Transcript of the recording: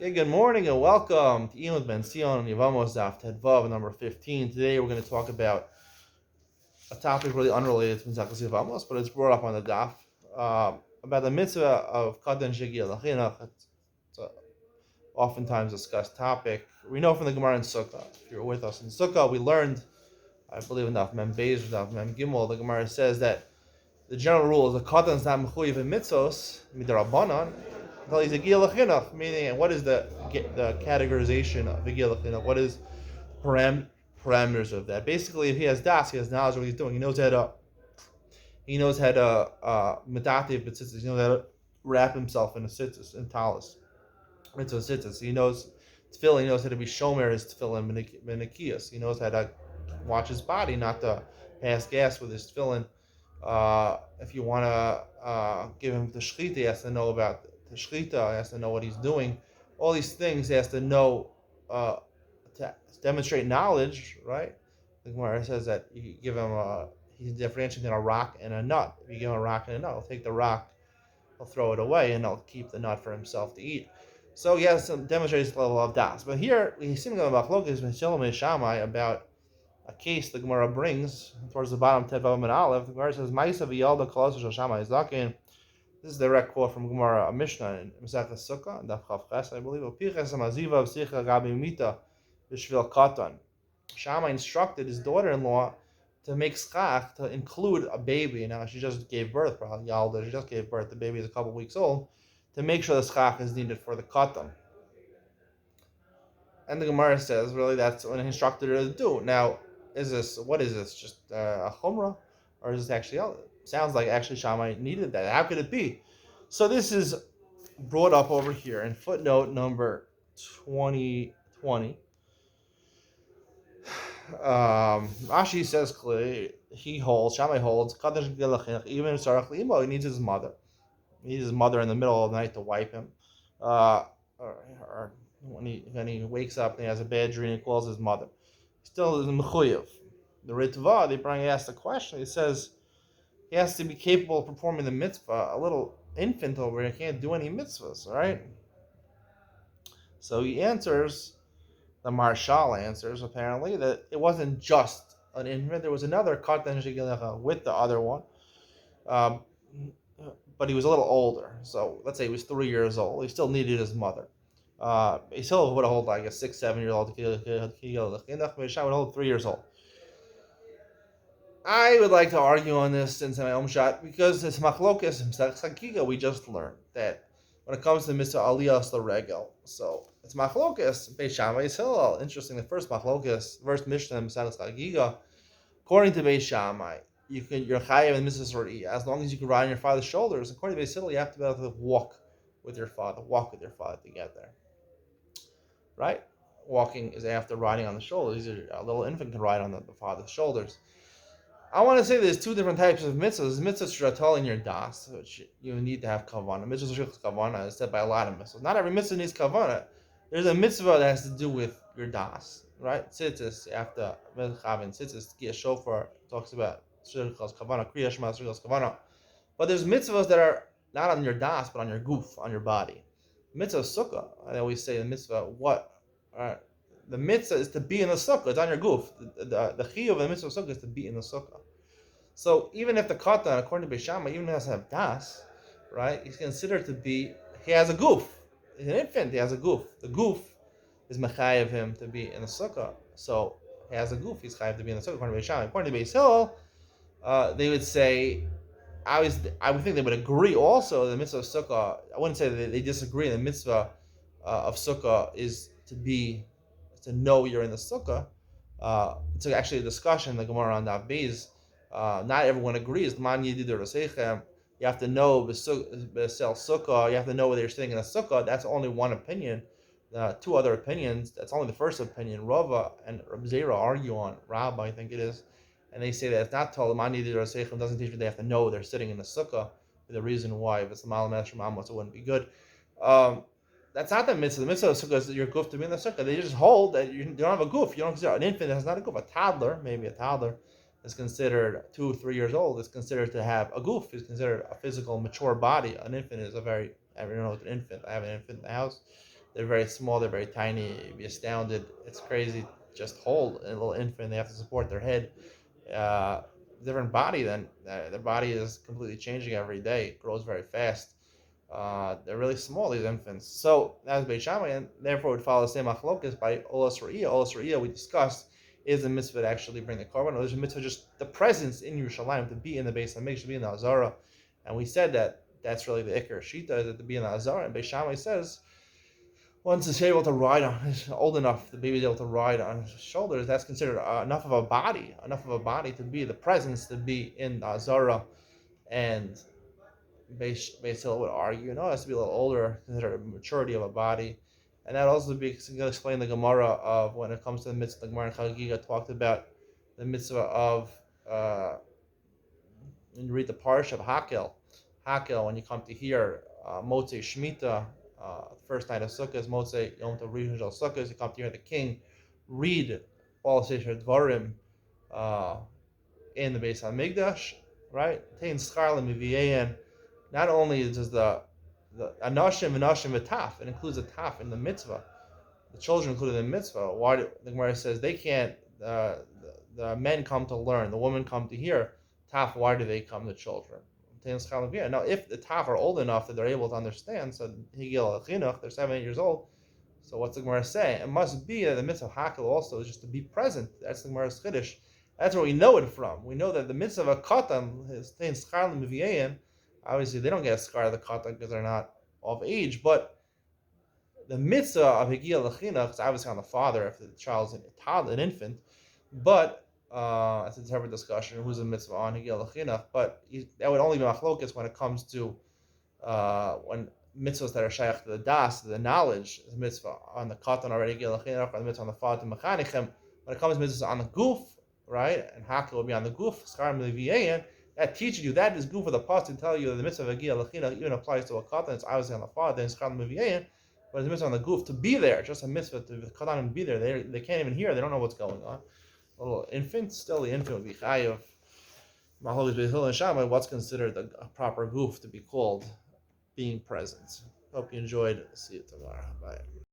Okay, good morning and welcome to Iyun with Benzion and Yevamos Daf Tedvav number 15. Today we're going to talk about a topic really unrelated to Mizakos Yevamos, but it's brought up on the Daf about the mitzvah of Katan Shegiyah Lachinach. It's a oftentimes discussed topic. We know from the Gemara in Sukkah. If you're with us in Sukkah, we learned, I believe in Daf Mem Beis or Daf Mem Gimel, the Gemara says that the general rule is the Katan is not mechuyev in mitzvos midrabanan until he's a giyah l'chinuch. Meaning, what is the categorization of a giyah l'chinuch? What is parameters of that? Basically, if he has das, he has knowledge of what he's doing. He knows how to meditative b'tzitzis. He knows how to wrap himself in a tzitzis, in talis, into a tzitzis. He knows tefillin. He knows how to be shomer his tefillin menikiyas. He knows how to watch his body, not to pass gas with his tefillin. If you want to give him the shechita, he has to know about the shechita. He has to know what he's doing. All these things he has to know to demonstrate knowledge, right? The Gemara says that you give him he's differentiating between a rock and a nut. If you give him a rock and a nut, he'll take the rock, he'll throw it away, and he'll keep the nut for himself to eat. So he has to demonstrate his level of das. But here, he's seeing about Machlokes about a case the Gemara brings towards the bottom, Tedvav and Aleph. The Gemara says, "Ma'isa v'yalda kol Shammai zaken." This is a direct quote from Gemara, a Mishnah in Masechah Sukkah, Daf Chav Ches, I believe. Upiches hamaziva v'sicha gabi mita b'shvil katan. Shammai instructed his daughter-in-law to make schach, to include a baby. Now she just gave birth, probably Yalda. She just gave birth. The baby is a couple weeks old. To make sure the schach is needed for the katan. And the Gemara says, really, that's what he instructed her to do. Now, what is this? Just a chumrah? Or is this actually, sounds like actually Shammai needed that. How could it be? So this is brought up over here in footnote number 2020. Rashi says clearly, Shammai holds, even he needs his mother. He needs his mother in the middle of the night to wipe him. Or when he wakes up and he has a bad dream, he calls his mother. Still is mechuyev. The Ritva, they bring asked the question. He says he has to be capable of performing the mitzvah. A little infant over here can't do any mitzvahs, right? So he answers. The Marshal answers apparently that it wasn't just an infant. There was another katan shegelecha with the other one, um, but he was a little older. So let's say he was 3 years old. He still needed his mother. He still would hold like a 6, 7 year old. Would hold 3 years old. I would like to argue on this since my own shot because it's machlokas Giga. We just learned that when it comes to Mr. Aliyas the Regel, so it's machlokas Beis Shammai Hillel. Interesting, the first machlokas, first Mishnah Mesilas Giga. According to Beis Shammai, you're chayav and Mrs. R'i as long as you can ride on your father's shoulders. According to Beis Hillel, you have to be able to walk with your father to get there. Right? Walking is after riding on the shoulders. A little infant can ride on the father's shoulders. I want to say there's two different types of mitzvahs. Mitzvahs shratal in your das, which you need to have kavanah. Mitzvahs kavanah is said by a lot of mitzvahs. Not every mitzvah needs kavanah. There's a mitzvah that has to do with your das, right? Tzitzis, after Melchavin, tzitzis, Gia Shofar talks about shirchas kavanah, kriya shema shirchas kavanah. But there's mitzvahs that are not on your das, but on your goof, on your body. Mitzvah sukkah, I always say the mitzvah, the mitzvah is to be in the sukkah. It's on your goof. The chiyuv of the mitzvah sukkah is to be in the sukkah. So even if the katan, according to Beis Shammai, even has to have das, right? He's considered to be. He has a goof. He's an infant. He has a goof. The goof is mechayev him to be in the sukkah. So he has a goof. He's chayev to be in the sukkah. According to Beis Shammai. According to Beis Hillel, they would say. I would think they would agree also the mitzvah of sukkah. I wouldn't say that they disagree. The mitzvah of sukkah is to know you're in the sukkah. It's actually a discussion, the Gemara on Daf Beis. Not everyone agrees. You have to know sukkah. You have to know whether you're sitting in a sukkah. That's only one opinion. Two other opinions. That's only the first opinion. Rava and Reb Zera argue on. Rabbi, I think it is, and they say that it's not told. Doesn't teach you they have to know they're sitting in the sukkah. For the reason why, if it's the malam from Amos, it wouldn't be good. That's not the mitzvah. The mitzvah of sukkah is that your goof to be in the sukkah. They just hold that you don't have a goof. You don't consider an infant has not a goof. A toddler, maybe a toddler, is considered 2 3 years old. Is considered to have a goof. Is considered a physical mature body. An infant is I don't know, an infant. I have an infant in the house. They're very small. They're very tiny. You'd be astounded. It's crazy. Just hold a little infant. They have to support their head. Uh, Different body. Then their body is completely changing every day. It grows very fast. They're really small, these infants. So that's Beit Shammai, and therefore would follow the same achlokas by Olas Ra'iyah. Olas Ra'iyah, we discussed, is a mitzvah to actually bring the korban. Or there's a mitzvah just the presence in Yerushalayim, to be in the Beis Hamikdash, to be in the Azara. And we said that that's really the Iker Shita, is that to be in the Azara. And Beit Shammai says, once it's able to ride on, is old enough, the baby's able to ride on his shoulders, that's considered enough of a body to be the presence, to be in the Azara. And Beis Hillel would argue, no, it has to be a little older, consider maturity of a body. And that also be going to explain the Gemara of when it comes to the mitzvah. The Gemara in Chagiga talked about the mitzvah of when you read the parsha of Hakel, when you come to hear Motzei Shemitah, first night of Sukkot, Motzei Yom Tov Rishon Shel Sukkot, you come to hear the king read all Sefer Dvarim in the Beis Hamikdash, right? Tein Schar L'Miviyein. Not only does the Anashim v'Taf, it includes a Taf in the mitzvah. The children included in the mitzvah. Why the Gemara says they can't? The men come to learn, the women come to hear. Taf, why do they come, the children? Now, if the Taf are old enough that they're able to understand, so Higil Chinuch, they're 7, 8 years old. So what's the Gemara saying? It must be that the mitzvah of Hakel also is just to be present. That's the Gemara's Chiddush. That's where we know it from. We know that the mitzvah of a katan is tein schar l'miviyein. Obviously, they don't get a scar of the katan because they're not of age, but the mitzvah of Higil Lechina is obviously on the father if the child's a toddler, an infant, but it's a separate discussion who's a mitzvah on Higil Lechina, but that would only be machlokas when it comes to when mitzvahs that are shaykh to the das, to the knowledge, is mitzvah on the katan already Higil Lechina, or the mitzvah on the father mechanichim. When it comes to mitzvahs on the goof, right, and Hakel will be on the goof, schar l'miviyein. That teaches you, that is good for the past to tell you that the mitzvah of Hagiyah Lechina even applies to a katan. It's obviously on the father, then Schar L'Miviyein, but it's a mitzvah on the goof to be there, just a mitzvah to the katan and be there. They can't even hear, they don't know what's going on. A little infant, still the infant would be chayav. Mahalot Beis Hillel and Shammai, what's considered a proper goof to be called being present. Hope you enjoyed. See you tomorrow. Bye.